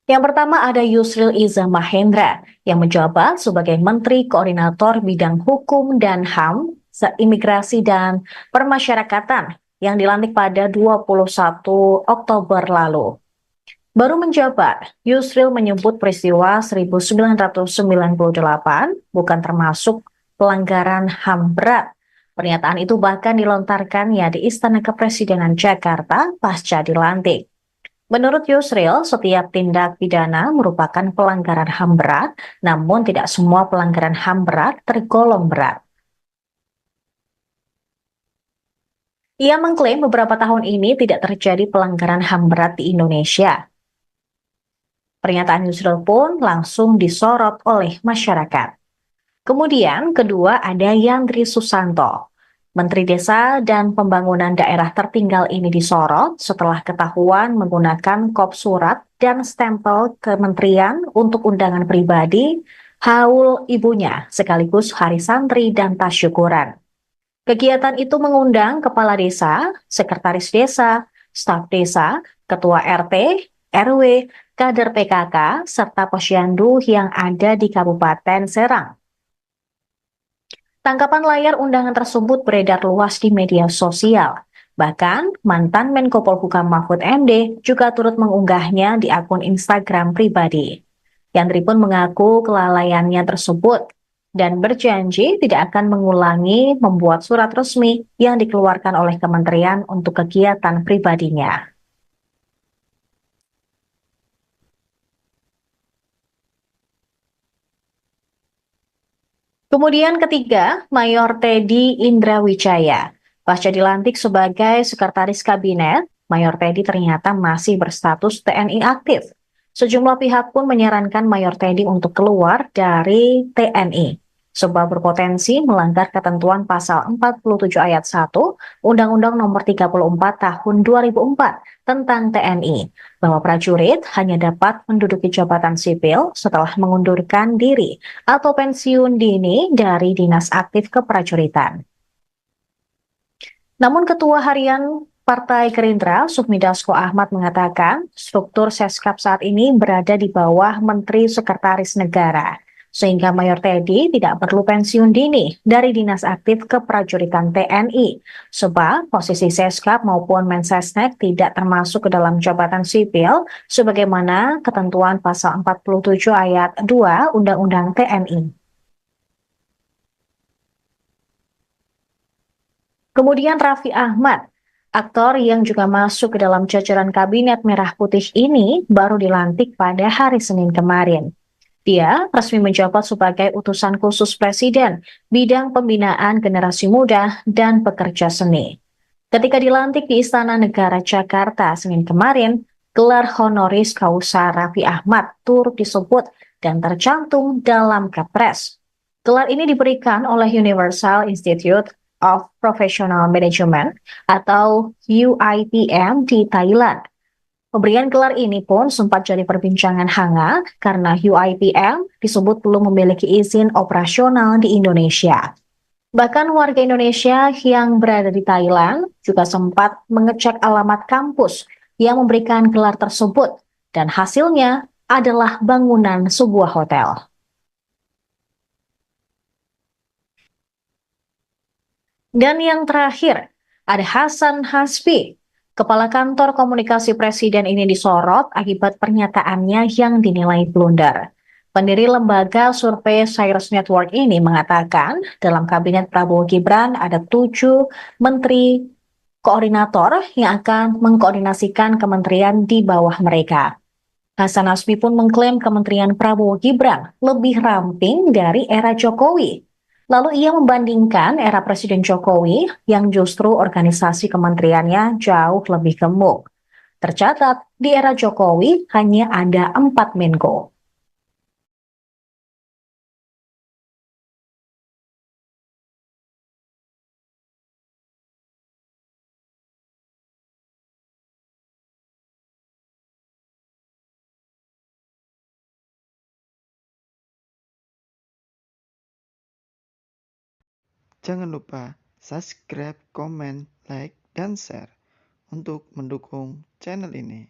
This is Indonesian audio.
Yang pertama ada Yusril Iza Mahendra yang menjabat sebagai Menteri Koordinator Bidang Hukum dan HAM, Imigrasi dan Permasyarakatan yang dilantik pada 21 Oktober lalu. Baru menjabat, Yusril menyebut peristiwa 1998 bukan termasuk pelanggaran HAM berat. Pernyataan itu bahkan dilontarkannya di Istana Kepresidenan Jakarta pasca dilantik. Menurut Yusril, setiap tindak pidana merupakan pelanggaran HAM berat, namun tidak semua pelanggaran HAM berat tergolong berat. Ia mengklaim beberapa tahun ini tidak terjadi pelanggaran HAM berat di Indonesia. Pernyataan Yusril pun langsung disorot oleh masyarakat. Kemudian kedua ada Yandri Susanto. Menteri Desa dan Pembangunan Daerah Tertinggal ini disorot setelah ketahuan menggunakan kop surat dan stempel kementerian untuk undangan pribadi, haul ibunya, sekaligus hari santri dan tasyukuran. Kegiatan itu mengundang kepala desa, sekretaris desa, staf desa, ketua RT, RW, kader PKK, serta posyandu yang ada di Kabupaten Serang. Tangkapan layar undangan tersebut beredar luas di media sosial. Bahkan, mantan Menko Polhukam Mahfud MD juga turut mengunggahnya di akun Instagram pribadi. Yandri pun mengaku kelalaiannya tersebut dan berjanji tidak akan mengulangi membuat surat resmi yang dikeluarkan oleh kementerian untuk kegiatan pribadinya. Kemudian ketiga, Mayor Teddy Indrawijaya. Pasca dilantik sebagai Sekretaris Kabinet, Mayor Teddy ternyata masih berstatus TNI aktif. Sejumlah pihak pun menyarankan Mayor Teddy untuk keluar dari TNI, sebab berpotensi melanggar ketentuan pasal 47 ayat 1 Undang-Undang Nomor 34 Tahun 2004 tentang TNI, bahwa prajurit hanya dapat menduduki jabatan sipil setelah mengundurkan diri atau pensiun dini dari dinas aktif keprajuritan. Namun Ketua Harian Partai Gerindra, Sufmi Dasko Ahmad mengatakan struktur Seskap saat ini berada di bawah Menteri Sekretaris Negara, sehingga Mayor Teddy tidak perlu pensiun dini dari dinas aktif keprajuritan TNI, sebab posisi Seskap maupun Mensesnek tidak termasuk ke dalam jabatan sipil, sebagaimana ketentuan pasal 47 ayat 2 Undang-Undang TNI. Kemudian Raffi Ahmad, aktor yang juga masuk ke dalam jajaran kabinet merah putih ini baru dilantik pada hari Senin kemarin. Dia resmi menjabat sebagai utusan khusus Presiden bidang pembinaan generasi muda dan pekerja seni. Ketika dilantik di Istana Negara Jakarta Senin kemarin, gelar honoris causa Raffi Ahmad turut disebut dan tercantum dalam Kepres. Gelar ini diberikan oleh Universal Institute of Professional Management atau UIPM di Thailand. Pemberian gelar ini pun sempat jadi perbincangan hangat karena UIPM disebut belum memiliki izin operasional di Indonesia. Bahkan warga Indonesia yang berada di Thailand juga sempat mengecek alamat kampus yang memberikan gelar tersebut dan hasilnya adalah bangunan sebuah hotel. Dan yang terakhir, ada Hasan Hasbi. Kepala Kantor Komunikasi Presiden ini disorot akibat pernyataannya yang dinilai blunder. Pendiri lembaga survei Cyrus Network ini mengatakan dalam kabinet Prabowo Gibran ada 7 menteri koordinator yang akan mengkoordinasikan kementerian di bawah mereka. Hasan Hasbi pun mengklaim kementerian Prabowo Gibran lebih ramping dari era Jokowi. Lalu ia membandingkan era Presiden Jokowi yang justru organisasi kementeriannya jauh lebih gemuk. Tercatat, di era Jokowi hanya ada 4 Menko. Jangan lupa subscribe, komen, like, dan share untuk mendukung channel ini.